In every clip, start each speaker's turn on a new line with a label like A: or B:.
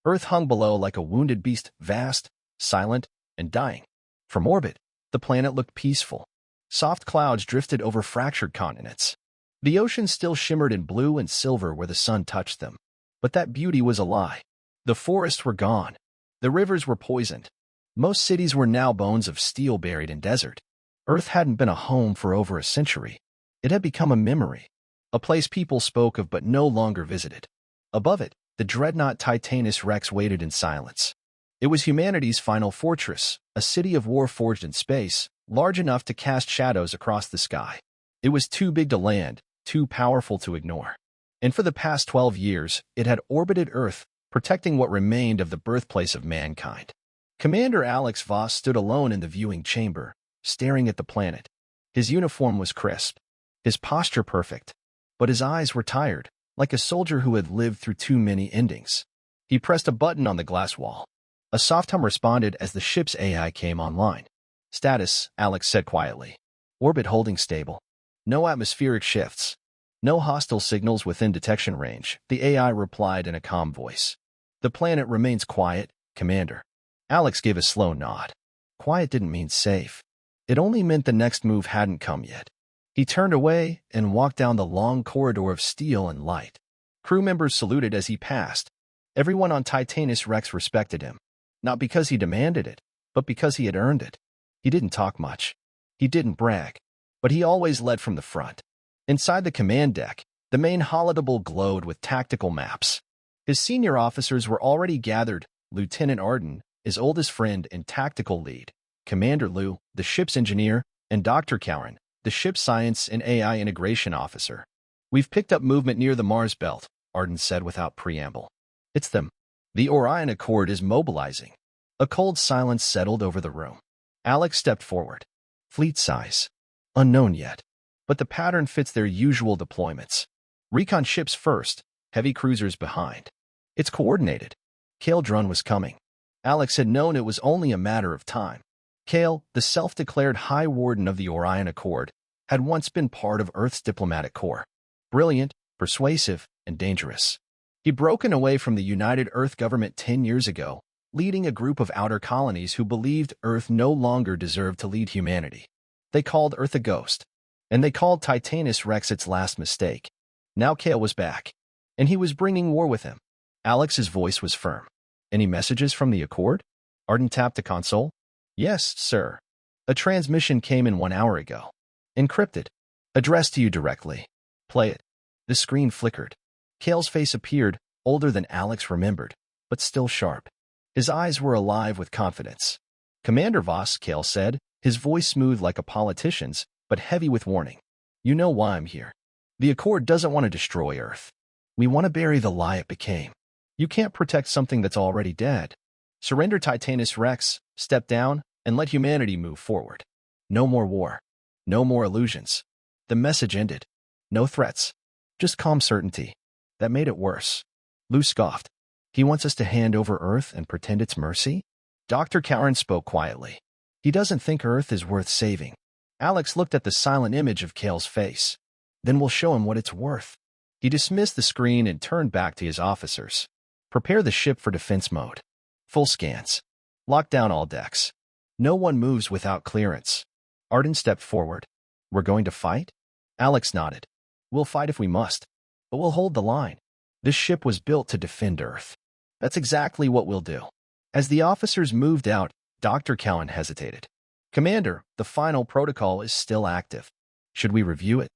A: Earth hung below like a wounded beast, vast, silent, and dying. From orbit, the planet looked peaceful. Soft clouds drifted over fractured continents. The ocean still shimmered in blue and silver where the sun touched them. But that beauty was a lie. The forests were gone. The rivers were poisoned. Most cities were now bones of steel buried in desert. Earth hadn't been a home for over a century. It had become a memory, a place people spoke of but no longer visited. Above it, the Dreadnought Titanus Rex waited in silence. It was humanity's final fortress, a city of war forged in space, large enough to cast shadows across the sky. It was too big to land, too powerful to ignore. And for the past 12 years, it had orbited Earth, protecting what remained of the birthplace of mankind. Commander Alex Voss stood alone in the viewing chamber, staring at the planet. His uniform was crisp, his posture perfect, but his eyes were tired, like a soldier who had lived through too many endings. He pressed a button on the glass wall. A soft hum responded as the ship's AI came online. "Status," Alex said quietly. "Orbit holding stable. No atmospheric shifts. No hostile signals within detection range," the AI replied in a calm voice. "The planet remains quiet, Commander." Alex gave a slow nod. Quiet didn't mean safe. It only meant the next move hadn't come yet. He turned away and walked down the long corridor of steel and light. Crew members saluted as he passed. Everyone on Titanus Rex respected him, not because he demanded it, but because he had earned it. He didn't talk much. He didn't brag, but he always led from the front. Inside the command deck, the main holodeck glowed with tactical maps. His senior officers were already gathered: Lieutenant Arden, his oldest friend and tactical lead, Commander Liu, the ship's engineer, and Dr. Cowan, the ship's science and AI integration officer. "We've picked up movement near the Mars belt," Arden said without preamble. "It's them. The Orion Accord is mobilizing." A cold silence settled over the room. Alex stepped forward. "Fleet size. Unknown yet. But the pattern fits their usual deployments. Recon ships first, heavy cruisers behind. It's coordinated." Kale Drun was coming. Alex had known it was only a matter of time. Kale, the self-declared High Warden of the Orion Accord, had once been part of Earth's diplomatic corps. Brilliant, persuasive, and dangerous. He'd broken away from the United Earth government 10 years ago, leading a group of outer colonies who believed Earth no longer deserved to lead humanity. They called Earth a ghost, and they called Titanus Rex its last mistake. Now Kale was back, and he was bringing war with him. Alex's voice was firm. "Any messages from the Accord?" Arden tapped the console. "Yes, sir. A transmission came in 1 hour ago. Encrypted. Addressed to you directly. Play it." The screen flickered. Kale's face appeared, older than Alex remembered, but still sharp. His eyes were alive with confidence. "Commander Voss," Kale said, his voice smooth like a politician's, but heavy with warning. "You know why I'm here. The Accord doesn't want to destroy Earth. We want to bury the lie it became. You can't protect something that's already dead. Surrender Titanus Rex, step down, and let humanity move forward. No more war. No more illusions." The message ended. No threats. Just calm certainty. That made it worse. Lou scoffed. "He wants us to hand over Earth and pretend it's mercy?" Dr. Cowan spoke quietly. "He doesn't think Earth is worth saving." Alex looked at the silent image of Kale's face. "Then we'll show him what it's worth." He dismissed the screen and turned back to his officers. "Prepare the ship for defense mode. Full scans. Lock down all decks. No one moves without clearance." Arden stepped forward. "We're going to fight?" Alex nodded. "We'll fight if we must, but we'll hold the line. This ship was built to defend Earth. That's exactly what we'll do." As the officers moved out, Dr. Cowan hesitated. "Commander, the final protocol is still active. Should we review it?"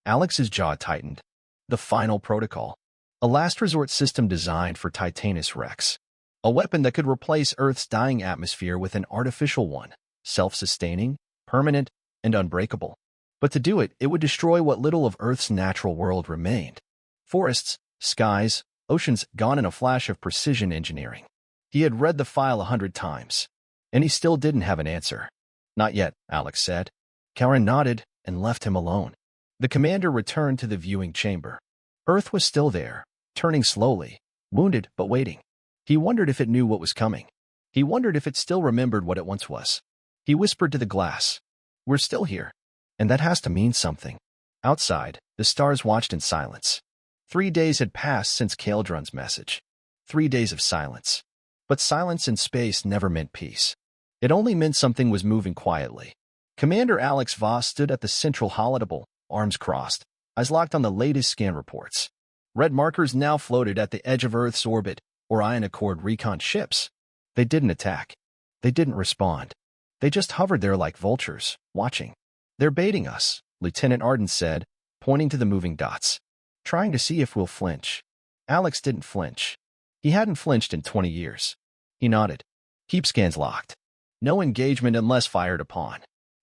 A: Alex's jaw tightened. The final protocol. A last resort system designed for Titanus Rex. A weapon that could replace Earth's dying atmosphere with an artificial one, self-sustaining, permanent, and unbreakable. But to do it, it would destroy what little of Earth's natural world remained. Forests, skies, oceans gone in a flash of precision engineering. He had read the file 100 times, and he still didn't have an answer. "Not yet," Alex said. Cowan nodded and left him alone. The commander returned to the viewing chamber. Earth was still there, turning slowly, wounded but waiting. He wondered if it knew what was coming. He wondered if it still remembered what it once was. He whispered to the glass, "We're still here, and that has to mean something." Outside, the stars watched in silence. 3 days had passed since Kale Drun's message. 3 days of silence. But silence in space never meant peace. It only meant something was moving quietly. Commander Alex Voss stood at the central holodeck, arms crossed, eyes locked on the latest scan reports. Red markers now floated at the edge of Earth's orbit, Orion Accord recon ships. They didn't attack. They didn't respond. They just hovered there like vultures, watching. "They're baiting us," Lieutenant Arden said, pointing to the moving dots. "Trying to see if we'll flinch." Alex didn't flinch. He hadn't flinched in 20 years. He nodded. "Keep scans locked. No engagement unless fired upon."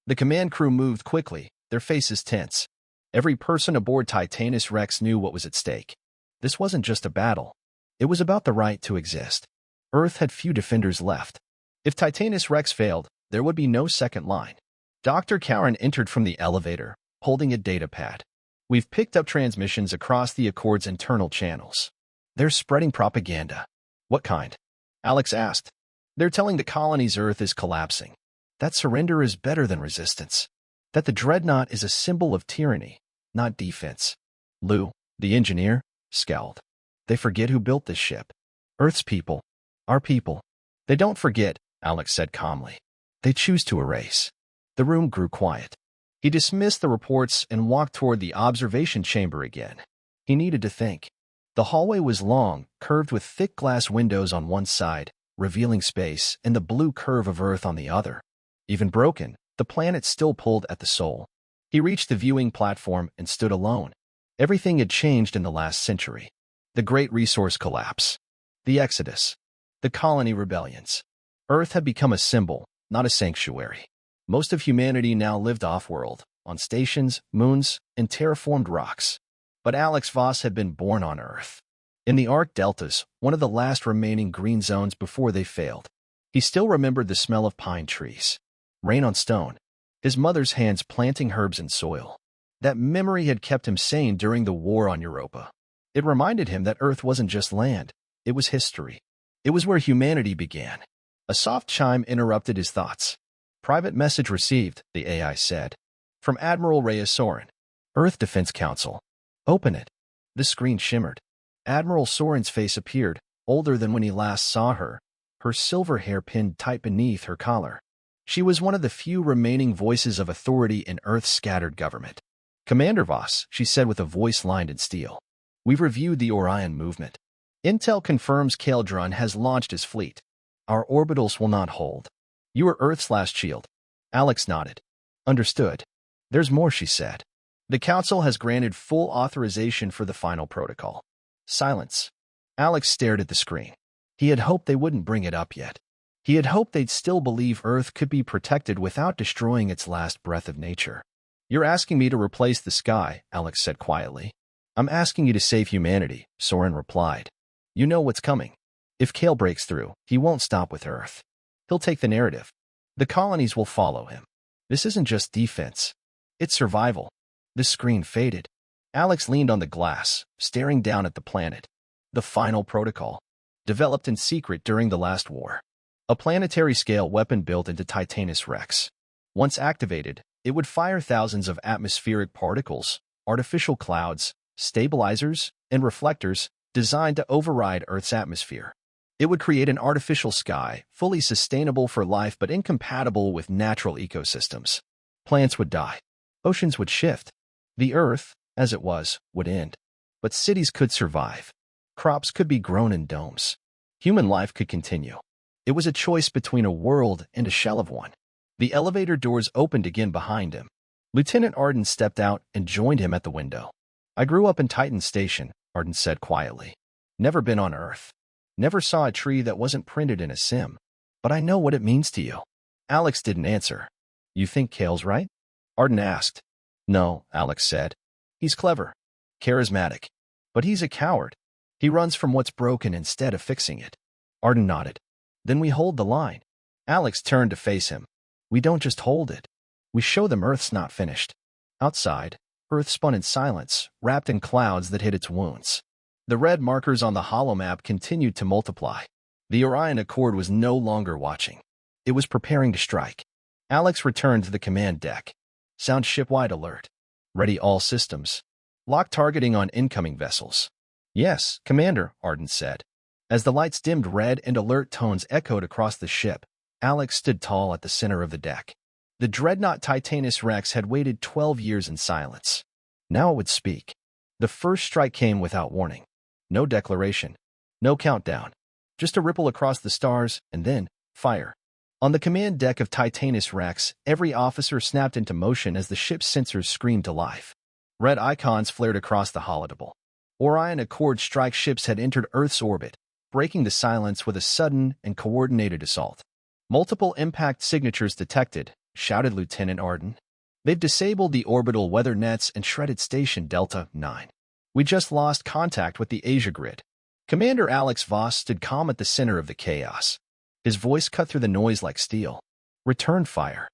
A: The command crew moved quickly, their faces tense. Every person aboard Titanus Rex knew what was at stake. This wasn't just a battle. It was about the right to exist. Earth had few defenders left. If Titanus Rex failed, there would be no second line. Dr. Karen entered from the elevator, holding a data pad. "We've picked up transmissions across the Accord's internal channels. They're spreading propaganda." "What kind?" Alex asked. "They're telling the colony's Earth is collapsing. That surrender is better than resistance. That the Dreadnought is a symbol of tyranny, not defense." Lou, the engineer, scowled. "They forget who built this ship. Earth's people. Our people. They don't forget," Alex said calmly. "They choose to erase." The room grew quiet. He dismissed the reports and walked toward the observation chamber again. He needed to think. The hallway was long, curved with thick glass windows on one side, revealing space, and the blue curve of Earth on the other. Even broken, the planet still pulled at the soul. He reached the viewing platform and stood alone. Everything had changed in the last century. The Great Resource Collapse. The Exodus. The colony rebellions. Earth had become a symbol, not a sanctuary. Most of humanity now lived off-world, on stations, moons, and terraformed rocks. But Alex Voss had been born on Earth. In the Arc Deltas, one of the last remaining green zones before they failed. He still remembered the smell of pine trees. Rain on stone. His mother's hands planting herbs in soil. That memory had kept him sane during the war on Europa. It reminded him that Earth wasn't just land. It was history. It was where humanity began. A soft chime interrupted his thoughts. "Private message received," the AI said. "From Admiral Reyes Soren. Earth Defense Council." "Open it." The screen shimmered. Admiral Soren's face appeared, older than when he last saw her, her silver hair pinned tight beneath her collar. She was one of the few remaining voices of authority in Earth's scattered government. "Commander Voss," she said with a voice lined in steel. "We've reviewed the Orion movement. Intel confirms Kaldron has launched his fleet. Our orbitals will not hold. You are Earth's last shield." Alex nodded. "Understood." "There's more," she said. "The Council has granted full authorization for the final protocol." Silence. Alex stared at the screen. He had hoped they wouldn't bring it up yet. He had hoped they'd still believe Earth could be protected without destroying its last breath of nature. "You're asking me to replace the sky," Alex said quietly. "I'm asking you to save humanity," Soren replied. "You know what's coming. If Kale breaks through, he won't stop with Earth. He'll take the narrative. The colonies will follow him. This isn't just defense. It's survival." The screen faded. Alex leaned on the glass, staring down at the planet. The final protocol. Developed in secret during the last war. A planetary-scale weapon built into Titanus Rex. Once activated, it would fire thousands of atmospheric particles, artificial clouds, stabilizers, and reflectors designed to override Earth's atmosphere. It would create an artificial sky, fully sustainable for life but incompatible with natural ecosystems. Plants would die. Oceans would shift. The Earth, as it was, would end. But cities could survive. Crops could be grown in domes. Human life could continue. It was a choice between a world and a shell of one. The elevator doors opened again behind him. Lieutenant Arden stepped out and joined him at the window. "I grew up in Titan Station," Arden said quietly. "Never been on Earth. Never saw a tree that wasn't printed in a sim. But I know what it means to you." Alex didn't answer. "You think Kale's right?" Arden asked. "No," Alex said. "He's clever. Charismatic. But he's a coward. He runs from what's broken instead of fixing it." Arden nodded. "Then we hold the line." Alex turned to face him. "We don't just hold it. We show them Earth's not finished." Outside, Earth spun in silence, wrapped in clouds that hid its wounds. The red markers on the holomap continued to multiply. The Orion Accord was no longer watching. It was preparing to strike. Alex returned to the command deck. "Sound shipwide alert. Ready all systems. Lock targeting on incoming vessels." "Yes, Commander," Arden said. As the lights dimmed, red and alert tones echoed across the ship. Alex stood tall at the center of the deck. The Dreadnought Titanus Rex had waited 12 years in silence. Now it would speak. The first strike came without warning. No declaration. No countdown. Just a ripple across the stars, and then fire. On the command deck of Titanus Rex, every officer snapped into motion as the ship's sensors screamed to life. Red icons flared across the holodeck. Orion Accord strike ships had entered Earth's orbit, breaking the silence with a sudden and coordinated assault. Multiple impact signatures detected, shouted Lieutenant Arden. They've disabled the orbital weather nets and shredded Station Delta 9. We just lost contact with the Asia grid. Commander Alex Voss stood calm at the center of the chaos. His voice cut through the noise like steel. Return fire.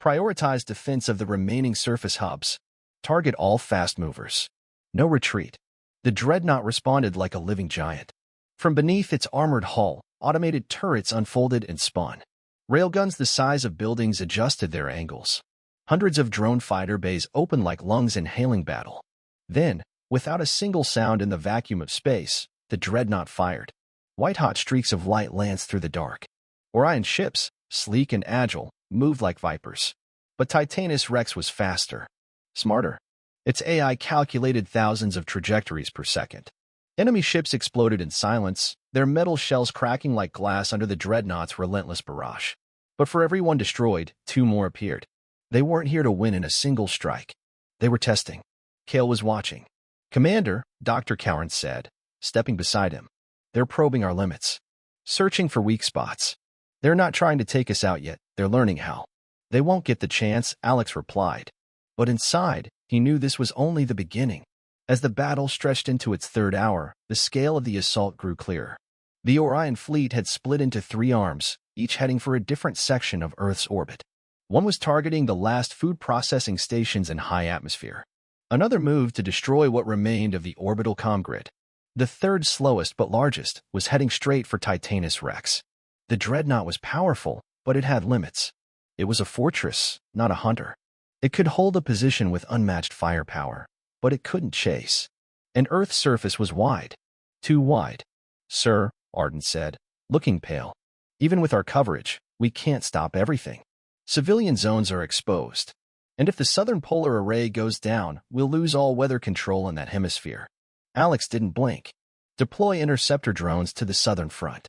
A: Prioritize defense of the remaining surface hubs. Target all fast movers. No retreat. The Dreadnought responded like a living giant. From beneath its armored hull, automated turrets unfolded and spun. Railguns the size of buildings adjusted their angles. Hundreds of drone fighter bays opened like lungs inhaling battle. Then, without a single sound in the vacuum of space, the Dreadnought fired. White-hot streaks of light lanced through the dark. Orion ships, sleek and agile, moved like vipers. But Titanus Rex was faster. Smarter. Its AI calculated thousands of trajectories per second. Enemy ships exploded in silence, their metal shells cracking like glass under the Dreadnought's relentless barrage. But for every one destroyed, two more appeared. They weren't here to win in a single strike. They were testing. Kale was watching. Commander, Dr. Cowan said, stepping beside him. They're probing our limits. Searching for weak spots. They're not trying to take us out yet, they're learning how. They won't get the chance, Alex replied. But inside, he knew this was only the beginning. As the battle stretched into its third hour, the scale of the assault grew clearer. The Orion fleet had split into three arms, each heading for a different section of Earth's orbit. One was targeting the last food processing stations in high atmosphere. Another moved to destroy what remained of the orbital comm grid. The third, slowest but largest, was heading straight for Titanus Rex. The Dreadnought was powerful, but it had limits. It was a fortress, not a hunter. It could hold a position with unmatched firepower, but it couldn't chase. And Earth's surface was wide. Too wide. Sir, Arden said, looking pale. Even with our coverage, we can't stop everything. Civilian zones are exposed. And if the southern polar array goes down, we'll lose all weather control in that hemisphere. Alex didn't blink. Deploy interceptor drones to the southern front.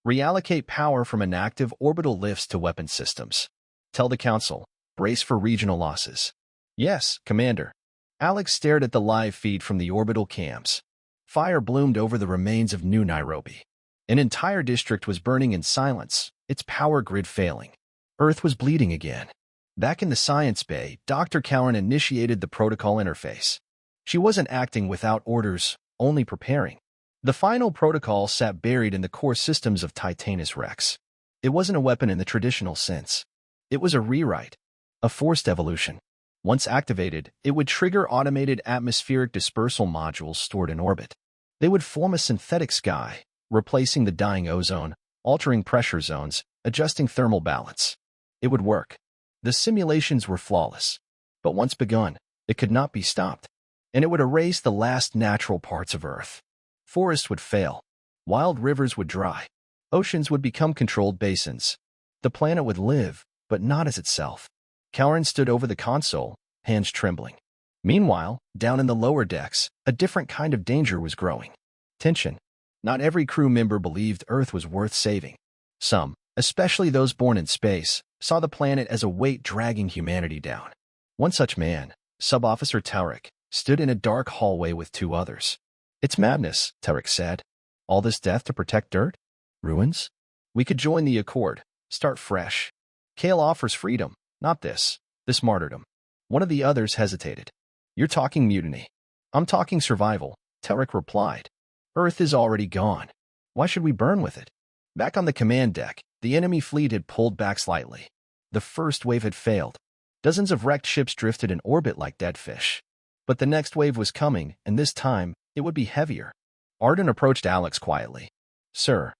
A: Reallocate power from inactive orbital lifts to weapon systems. Tell the Council, brace for regional losses. Yes, Commander. Alex stared at the live feed from the orbital cams. Fire bloomed over the remains of New Nairobi. An entire district was burning in silence, its power grid failing. Earth was bleeding again. Back in the science bay, Dr. Cowan initiated the protocol interface. She wasn't acting without orders, only preparing. The final protocol sat buried in the core systems of Titanus Rex. It wasn't a weapon in the traditional sense. It was a rewrite, a forced evolution. Once activated, it would trigger automated atmospheric dispersal modules stored in orbit. They would form a synthetic sky, replacing the dying ozone, altering pressure zones, adjusting thermal balance. It would work. The simulations were flawless. But once begun, it could not be stopped. And it would erase the last natural parts of Earth. Forests would fail. Wild rivers would dry. Oceans would become controlled basins. The planet would live, but not as itself. Cowan stood over the console, hands trembling. Meanwhile, down in the lower decks, a different kind of danger was growing. Tension. Not every crew member believed Earth was worth saving. Some, especially those born in space, saw the planet as a weight dragging humanity down. One such man, Sub-Officer Tarek, stood in a dark hallway with two others. It's madness, Tarek said. All this death to protect dirt? Ruins? We could join the Accord, start fresh. Kale offers freedom, not this martyrdom. One of the others hesitated. You're talking mutiny. I'm talking survival, Tarek replied. Earth is already gone. Why should we burn with it? Back on the command deck, the enemy fleet had pulled back slightly. The first wave had failed. Dozens of wrecked ships drifted in orbit like dead fish. But the next wave was coming, and this time, it would be heavier. Arden approached Alex quietly. Sir,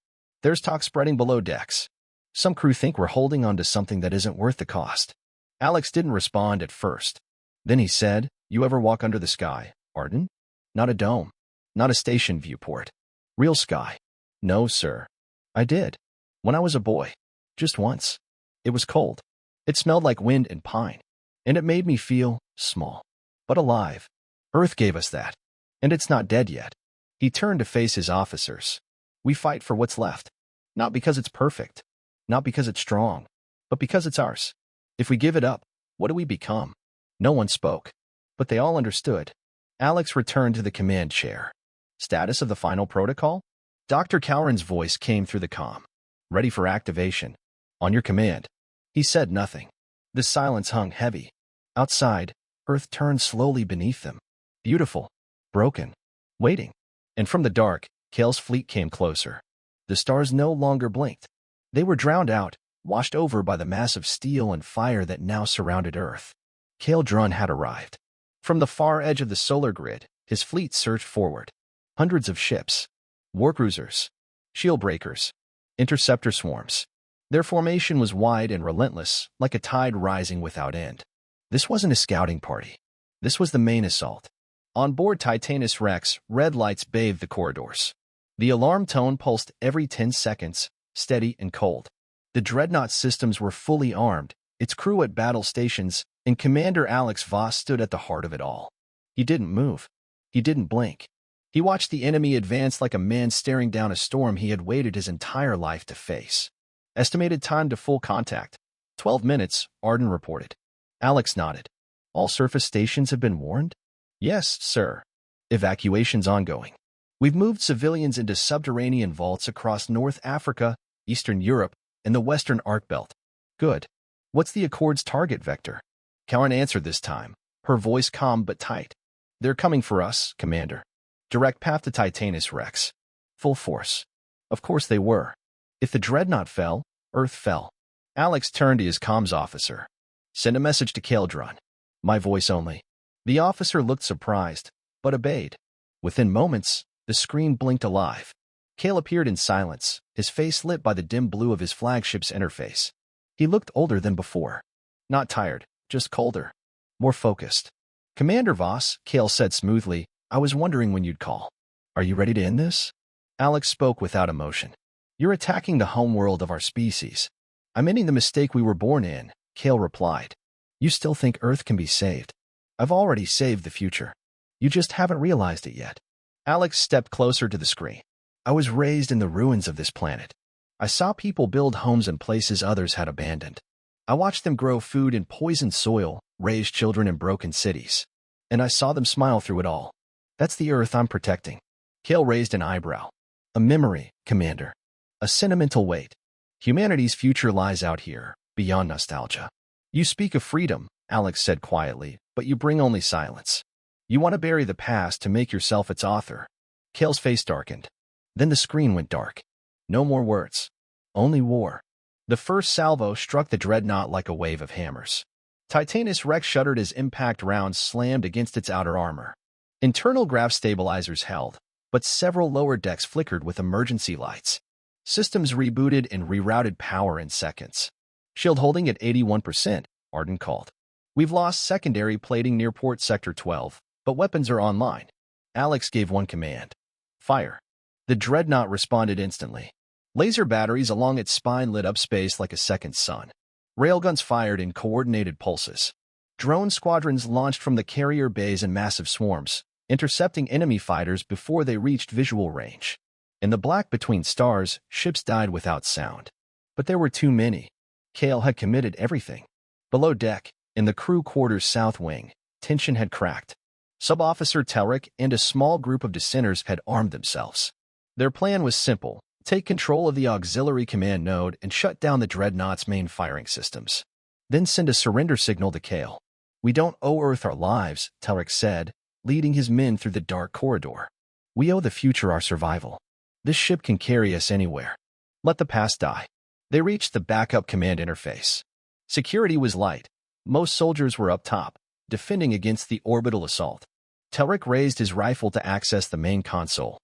A: there's talk spreading below decks. Some crew think we're holding on to something that isn't worth the cost. Alex didn't respond at first. Then he said, You ever walk under the sky, Arden? Not a dome. Not a station viewport. Real sky. No, sir. I did. When I was a boy. Just once. It was cold. It smelled like wind and pine. And it made me feel small. But alive. Earth gave us that. And it's not dead yet. He turned to face his officers. We fight for what's left. Not because it's perfect. Not because it's strong. But because it's ours. If we give it up, what do we become? No one spoke. But they all understood. Alex returned to the command chair. Status of the final protocol? Dr. Cowran's voice came through the comm. Ready for activation. On your command. He said nothing. The silence hung heavy. Outside, Earth turned slowly beneath them. Beautiful. Broken. Waiting. And from the dark, Kale's fleet came closer. The stars no longer blinked. They were drowned out, washed over by the mass of steel and fire that now surrounded Earth. Kale Drun had arrived. From the far edge of the solar grid, his fleet surged forward. Hundreds of ships. Warcruisers. Shield breakers. Interceptor swarms. Their formation was wide and relentless, like a tide rising without end. This wasn't a scouting party. This was the main assault. On board Titanus Rex, red lights bathed the corridors. The alarm tone pulsed every 10 seconds, steady and cold. The Dreadnought systems were fully armed, its crew at battle stations, and Commander Alex Voss stood at the heart of it all. He didn't move. He didn't blink. He watched the enemy advance like a man staring down a storm he had waited his entire life to face. Estimated time to full contact. 12 minutes, Arden reported. Alex nodded. All surface stations have been warned? Yes, sir. Evacuation's ongoing. We've moved civilians into subterranean vaults across North Africa, Eastern Europe, and the Western Arc Belt. Good. What's the Accord's target vector? Karen answered this time, her voice calm but tight. They're coming for us, Commander. Direct path to Titanus Rex. Full force. Of course they were. If the Dreadnought fell, Earth fell. Alex turned to his comms officer. Send a message to Kaldron. My voice only. The officer looked surprised, but obeyed. Within moments, the screen blinked alive. Kale appeared in silence, his face lit by the dim blue of his flagship's interface. He looked older than before. Not tired, just colder. More focused. Commander Voss, Kale said smoothly, I was wondering when you'd call. Are you ready to end this? Alex spoke without emotion. You're attacking the homeworld of our species. I'm ending the mistake we were born in, Kale replied. You still think Earth can be saved? I've already saved the future. You just haven't realized it yet. Alex stepped closer to the screen. I was raised in the ruins of this planet. I saw people build homes in places others had abandoned. I watched them grow food in poisoned soil, raise children in broken cities. And I saw them smile through it all. That's the Earth I'm protecting. Kale raised an eyebrow. A memory, Commander. A sentimental weight. Humanity's future lies out here, beyond nostalgia. You speak of freedom, Alex said quietly, but you bring only silence. You want to bury the past to make yourself its author. Kale's face darkened. Then the screen went dark. No more words. Only war. The first salvo struck the Dreadnought like a wave of hammers. Titanus Rex shuddered as impact rounds slammed against its outer armor. Internal grav stabilizers held, but several lower decks flickered with emergency lights. Systems rebooted and rerouted power in seconds. Shield holding at 81%, Arden called. We've lost secondary plating near Port Sector 12, but weapons are online. Alex gave one command. Fire. The Dreadnought responded instantly. Laser batteries along its spine lit up space like a second sun. Railguns fired in coordinated pulses. Drone squadrons launched from the carrier bays in massive swarms, intercepting enemy fighters before they reached visual range. In the black between stars, ships died without sound. But there were too many. Kale had committed everything. Below deck, in the crew quarters south wing, tension had cracked. Sub-Officer Telric and a small group of dissenters had armed themselves. Their plan was simple. Take control of the auxiliary command node and shut down the Dreadnought's main firing systems. Then send a surrender signal to Kale. We don't owe Earth our lives, Telric said, leading his men through the dark corridor. We owe the future our survival. This ship can carry us anywhere. Let the past die. They reached the backup command interface. Security was light. Most soldiers were up top, defending against the orbital assault. Telric raised his rifle to access the main console.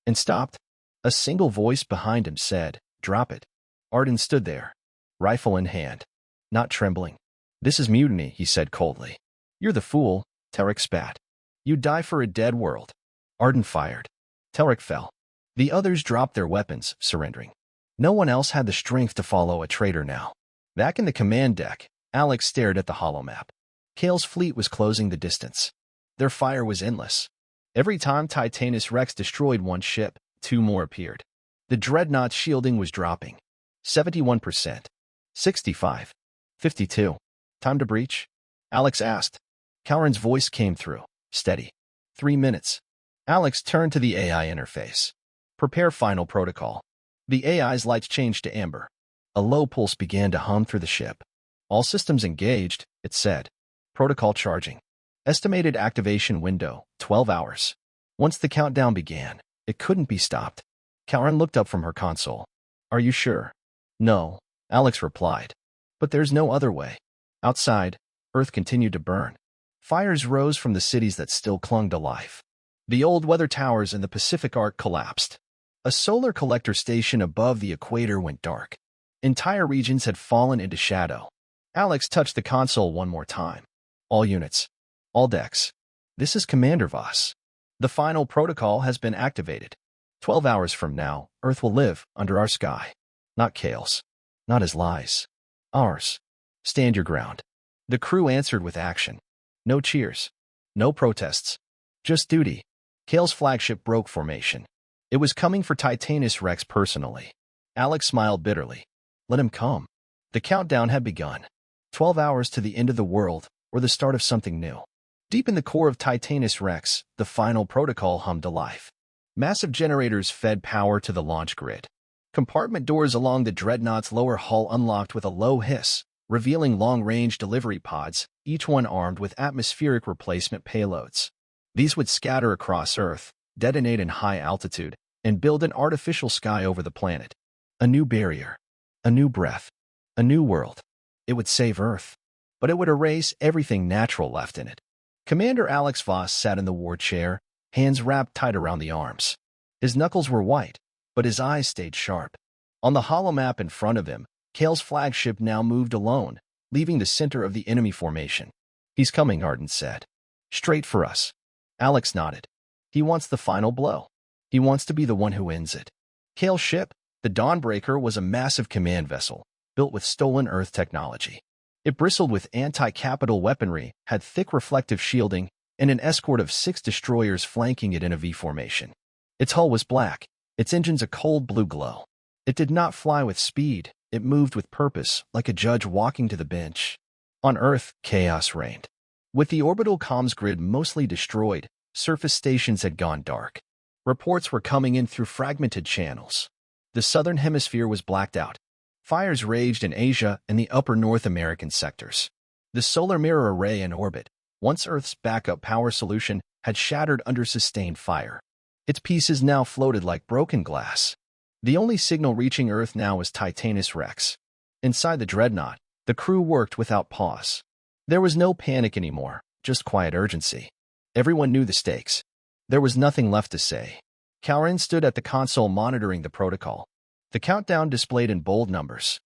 A: And stopped. A single voice behind him said, Drop it. Arden stood there, rifle in hand, not trembling. This is mutiny, he said coldly. You're the fool, Telric spat. You die for a dead world. Arden fired. Telric fell. The others dropped their weapons, surrendering. No one else had the strength to follow a traitor now. Back in the command deck, Alex stared at the holomap. Kale's fleet was closing the distance. Their fire was endless. Every time Titanus Rex destroyed one ship, two more appeared. The Dreadnought's shielding was dropping. 71%. 65. 52. Time to breach? Alex asked. Calrin's voice came through. Steady. 3 minutes. Alex turned to the AI interface. Prepare final protocol. The AI's lights changed to amber. A low pulse began to hum through the ship. All systems engaged, it said. Protocol charging. Estimated activation window, 12 hours. Once the countdown began, it couldn't be stopped. Calrin looked up from her console. Are you sure? No, Alex replied. But there's no other way. Outside, Earth continued to burn. Fires rose from the cities that still clung to life. The old weather towers in the Pacific Arc collapsed. A solar collector station above the equator went dark. Entire regions had fallen into shadow. Alex touched the console one more time. All units. All decks. This is Commander Voss. The final protocol has been activated. 12 hours from now, Earth will live under our sky. Not Kale's. Not his lies. Ours. Stand your ground. The crew answered with action. No cheers. No protests. Just duty. Kale's flagship broke formation. It was coming for Titanus Rex personally. Alex smiled bitterly. Let him come. The countdown had begun. 12 hours to the end of the world, or the start of something new. Deep in the core of Titanus Rex, the final protocol hummed to life. Massive generators fed power to the launch grid. Compartment doors along the Dreadnought's lower hull unlocked with a low hiss, revealing long-range delivery pods, each one armed with atmospheric replacement payloads. These would scatter across Earth, detonate in high altitude, and build an artificial sky over the planet. A new barrier. A new breath. A new world. It would save Earth, but it would erase everything natural left in it. Commander Alex Voss sat in the war chair, hands wrapped tight around the arms. His knuckles were white, but his eyes stayed sharp. On the holomap in front of him, Kale's flagship now moved alone, leaving the center of the enemy formation. He's coming, Arden said. Straight for us. Alex nodded. He wants the final blow. He wants to be the one who ends it. Kale's ship, the Dawnbreaker, was a massive command vessel, built with stolen Earth technology. It bristled with anti-capital weaponry, had thick reflective shielding, and an escort of 6 destroyers flanking it in a V formation. Its hull was black, its engines a cold blue glow. It did not fly with speed, it moved with purpose, like a judge walking to the bench. On Earth, chaos reigned. With the orbital comms grid mostly destroyed, surface stations had gone dark. Reports were coming in through fragmented channels. The southern hemisphere was blacked out. Fires raged in Asia and the upper North American sectors. The solar mirror array in orbit, once Earth's backup power solution, had shattered under sustained fire. Its pieces now floated like broken glass. The only signal reaching Earth now was Titanus Rex. Inside the Dreadnought, the crew worked without pause. There was no panic anymore, just quiet urgency. Everyone knew the stakes. There was nothing left to say. Calrin stood at the console monitoring the protocol. The countdown displayed in bold numbers.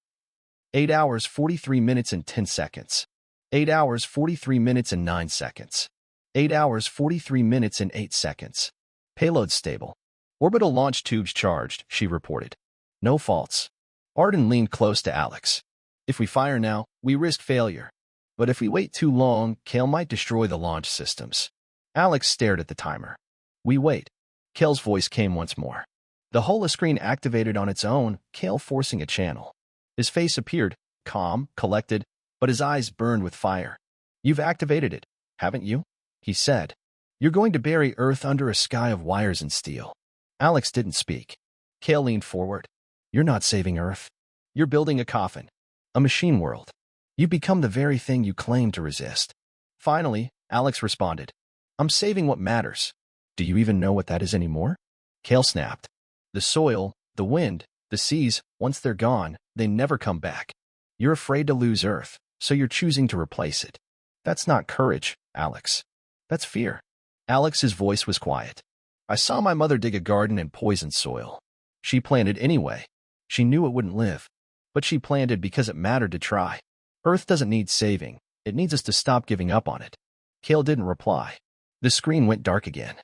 A: 8 hours 43 minutes and 10 seconds. 8 hours 43 minutes and 9 seconds. 8 hours 43 minutes and 8 seconds. Payload stable. Orbital launch tubes charged, she reported. No faults. Arden leaned close to Alex. If we fire now, we risk failure. But if we wait too long, Kale might destroy the launch systems. Alex stared at the timer. We wait. Kale's voice came once more. The holoscreen activated on its own, Kale forcing a channel. His face appeared, calm, collected, but his eyes burned with fire. You've activated it, haven't you? He said. You're going to bury Earth under a sky of wires and steel. Alex didn't speak. Kale leaned forward. You're not saving Earth. You're building a coffin. A machine world. You become the very thing you claim to resist. Finally, Alex responded. I'm saving what matters. Do you even know what that is anymore? Kale snapped. The soil, the wind, the seas, once they're gone, they never come back. You're afraid to lose Earth, so you're choosing to replace it. That's not courage, Alex. That's fear. Alex's voice was quiet. I saw my mother dig a garden in poisoned soil. She planted anyway. She knew it wouldn't live. But she planted because it mattered to try. Earth doesn't need saving. It needs us to stop giving up on it. Kale didn't reply. The screen went dark again.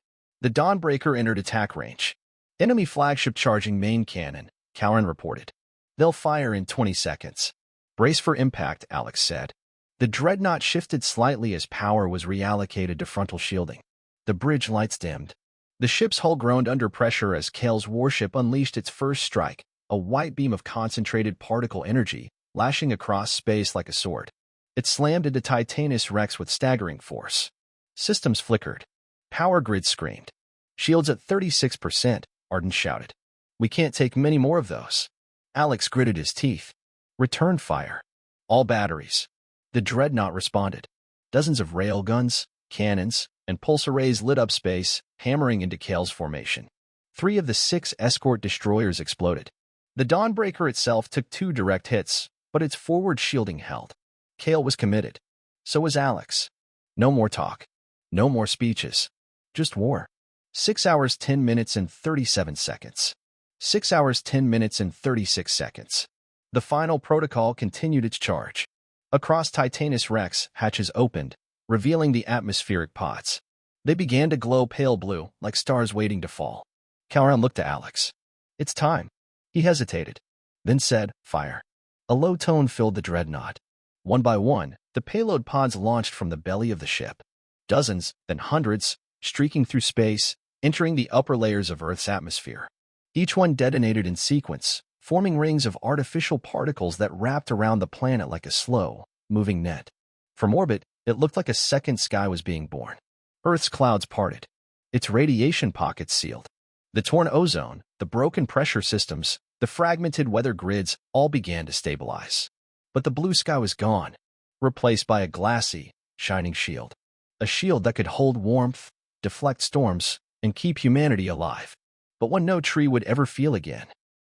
A: The Dawnbreaker entered attack range. Enemy flagship charging main cannon, Calran reported. They'll fire in 20 seconds. Brace for impact, Alex said. The Dreadnought shifted slightly as power was reallocated to frontal shielding. The bridge lights dimmed. The ship's hull groaned under pressure as Kale's warship unleashed its first strike, a white beam of concentrated particle energy, lashing across space like a sword. It slammed into Titanus Rex with staggering force. Systems flickered. Power grid screamed. Shields at 36%, Arden shouted. We can't take many more of those. Alex gritted his teeth. Return fire. All batteries. The Dreadnought responded. Dozens of railguns, cannons, and pulse arrays lit up space, hammering into Kale's formation. 3 of the 6 escort destroyers exploded. The Dawnbreaker itself took 2 direct hits, but its forward shielding held. Kale was committed. So was Alex. No more talk. No more speeches. Just war. 6 hours 10 minutes and 37 seconds. 6 hours 10 minutes and 36 seconds. The final protocol continued its charge. Across Titanus Rex, hatches opened, revealing the atmospheric pods. They began to glow pale blue, like stars waiting to fall. Calran looked to Alex. It's time. He hesitated, then said, fire. A low tone filled the Dreadnought. One by one, the payload pods launched from the belly of the ship. Dozens, then hundreds, streaking through space, entering the upper layers of Earth's atmosphere. Each one detonated in sequence, forming rings of artificial particles that wrapped around the planet like a slow, moving net. From orbit, it looked like a second sky was being born. Earth's clouds parted. Its radiation pockets sealed. The torn ozone, the broken pressure systems, the fragmented weather grids all began to stabilize. But the blue sky was gone, replaced by a glassy, shining shield. A shield that could hold warmth, deflect storms, and keep humanity alive. But one no tree would ever feel again.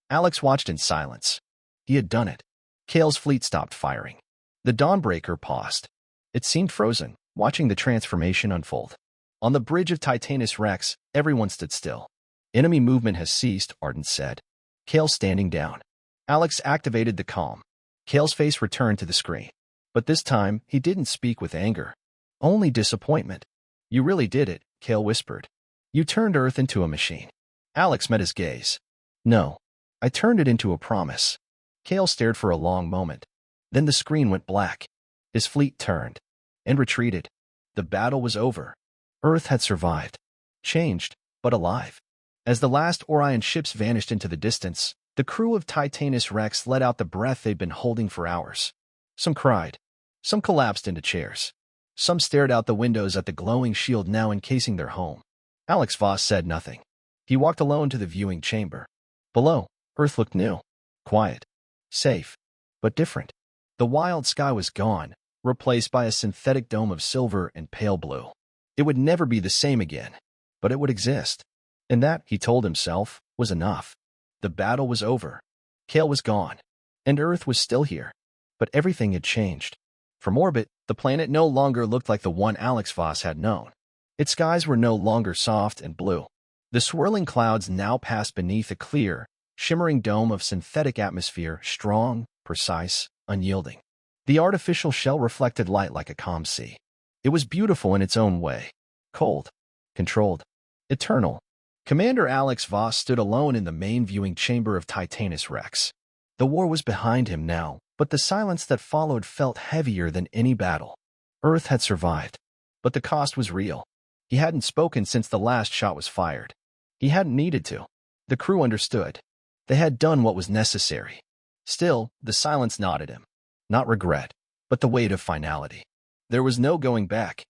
A: Alex watched in silence. He had done it. Kale's fleet stopped firing. The Dawnbreaker paused. It seemed frozen, watching the transformation unfold. On the bridge of Titanus Rex, everyone stood still. Enemy movement has ceased, Arden said. Kale standing down. Alex activated the calm. Kale's face returned to the screen. But this time, he didn't speak with anger. Only disappointment. You really did it, Kale whispered. You turned Earth into a machine. Alex met his gaze. No. I turned it into a promise. Kale stared for a long moment. Then the screen went black. His fleet turned and retreated. The battle was over. Earth had survived. Changed, but alive. As the last Orion ships vanished into the distance, the crew of Titanus Rex let out the breath they'd been holding for hours. Some cried. Some collapsed into chairs. Some stared out the windows at the glowing shield now encasing their home. Alex Voss said nothing. He walked alone to the viewing chamber. Below, Earth looked new. Quiet. Safe. But different. The wild sky was gone, replaced by a synthetic dome of silver and pale blue. It would never be the same again, but it would exist. And that, he told himself, was enough. The battle was over. Kale was gone. And Earth was still here. But everything had changed. From orbit, the planet no longer looked like the one Alex Voss had known. Its skies were no longer soft and blue. The swirling clouds now passed beneath a clear, shimmering dome of synthetic atmosphere, strong, precise, unyielding. The artificial shell reflected light like a calm sea. It was beautiful in its own way. Cold. Controlled. Eternal. Commander Alex Voss stood alone in the main viewing chamber of Titanus Rex. The war was behind him now, but the silence that followed felt heavier than any battle. Earth had survived. But the cost was real. He hadn't spoken since the last shot was fired. He hadn't needed to. The crew understood. They had done what was necessary. Still, the silence nodded him. Not regret, but the weight of finality. There was no going back.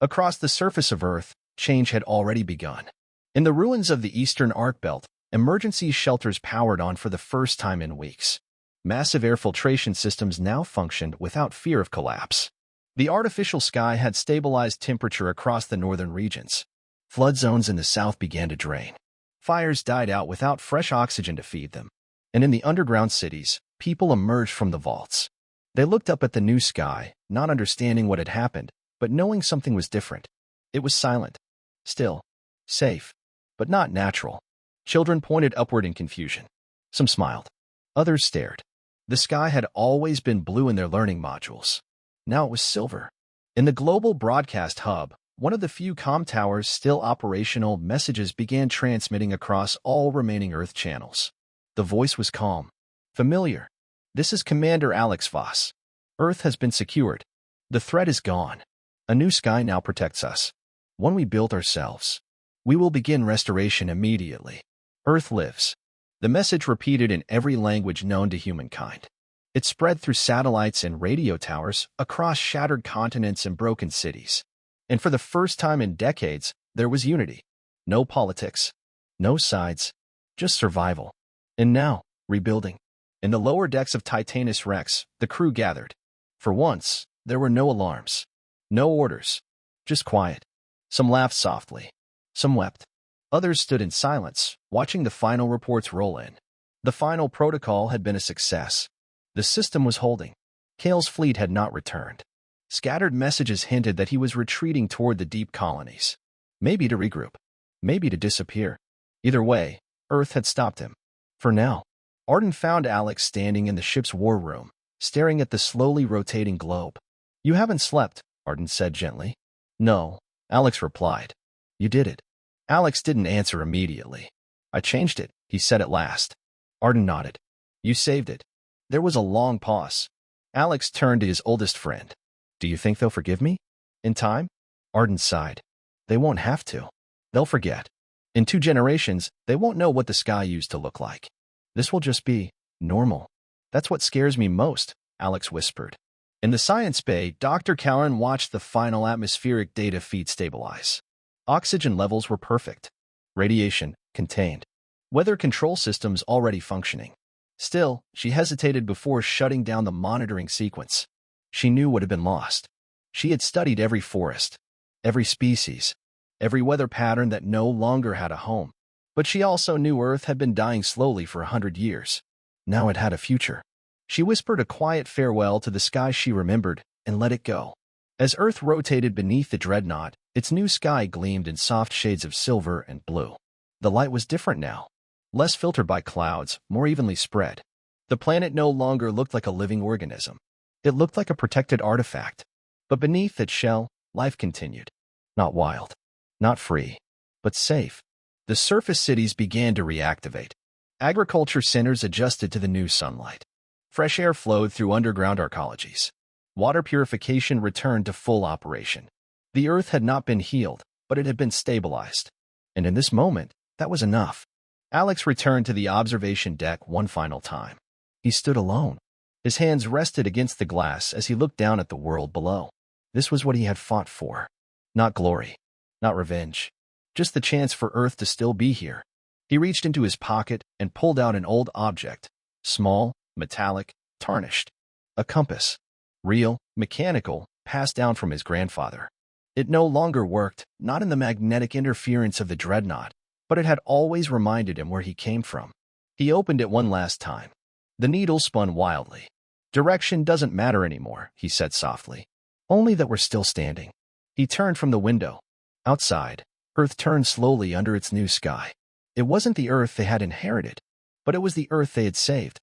A: Across the surface of Earth, change had already begun. In the ruins of the Eastern Arc Belt, emergency shelters powered on for the first time in weeks. Massive air filtration systems now functioned without fear of collapse. The artificial sky had stabilized temperature across the northern regions. Flood zones in the south began to drain. Fires died out without fresh oxygen to feed them. And in the underground cities, people emerged from the vaults. They looked up at the new sky, not understanding what had happened, but knowing something was different. It was silent. Still. Safe. But not natural. Children pointed upward in confusion. Some smiled. Others stared. The sky had always been blue in their learning modules. Now it was silver. In the global broadcast hub, one of the few comm towers still operational, messages began transmitting across all remaining Earth channels. The voice was calm, familiar. "This is Commander Alex Voss. Earth has been secured. The threat is gone. A new sky now protects us. One we built ourselves. We will begin restoration immediately. Earth lives." The message repeated in every language known to humankind. It spread through satellites and radio towers, across shattered continents and broken cities. And for the first time in decades, there was unity. No politics, no sides, just survival. And now, rebuilding. In the lower decks of Titanus Rex, the crew gathered. For once, there were no alarms, no orders, just quiet. Some laughed softly, some wept. Others stood in silence, watching the final reports roll in. The final protocol had been a success. The system was holding. Kale's fleet had not returned. Scattered messages hinted that he was retreating toward the deep colonies. Maybe to regroup, maybe to disappear. Either way, Earth had stopped him. For now. Arden found Alex standing in the ship's war room, staring at the slowly rotating globe. "You haven't slept," Arden said gently. "No," Alex replied. "You did it." Alex didn't answer immediately. "I changed it," he said at last. Arden nodded. "You saved it." There was a long pause. Alex turned to his oldest friend. "Do you think they'll forgive me? In time?" Arden sighed. "They won't have to. They'll forget. In 2 generations, they won't know what the sky used to look like. This will just be normal." "That's what scares me most," Alex whispered. In the science bay, Dr. Callan watched the final atmospheric data feed stabilize. Oxygen levels were perfect. Radiation contained. Weather control systems already functioning. Still, she hesitated before shutting down the monitoring sequence. She knew what had been lost. She had studied every forest, every species, every weather pattern that no longer had a home. But she also knew Earth had been dying slowly for 100 years. Now it had a future. She whispered a quiet farewell to the sky she remembered and let it go. As Earth rotated beneath the Dreadnought, its new sky gleamed in soft shades of silver and blue. The light was different now, less filtered by clouds, more evenly spread. The planet no longer looked like a living organism. It looked like a protected artifact. But beneath its shell, life continued. Not wild, not free, but safe. The surface cities began to reactivate. Agriculture centers adjusted to the new sunlight. Fresh air flowed through underground arcologies. Water purification returned to full operation. The Earth had not been healed, but it had been stabilized. And in this moment, that was enough. Alex returned to the observation deck one final time. He stood alone. His hands rested against the glass as he looked down at the world below. This was what he had fought for. Not glory, not revenge, just the chance for Earth to still be here. He reached into his pocket and pulled out an old object, small, metallic, tarnished. A compass. Real, mechanical, passed down from his grandfather. It no longer worked, not in the magnetic interference of the Dreadnought, but it had always reminded him where he came from. He opened it one last time. The needle spun wildly. "Direction doesn't matter anymore," he said softly. "Only that we're still standing." He turned from the window. Outside, Earth turned slowly under its new sky. It wasn't the Earth they had inherited, but it was the Earth they had saved.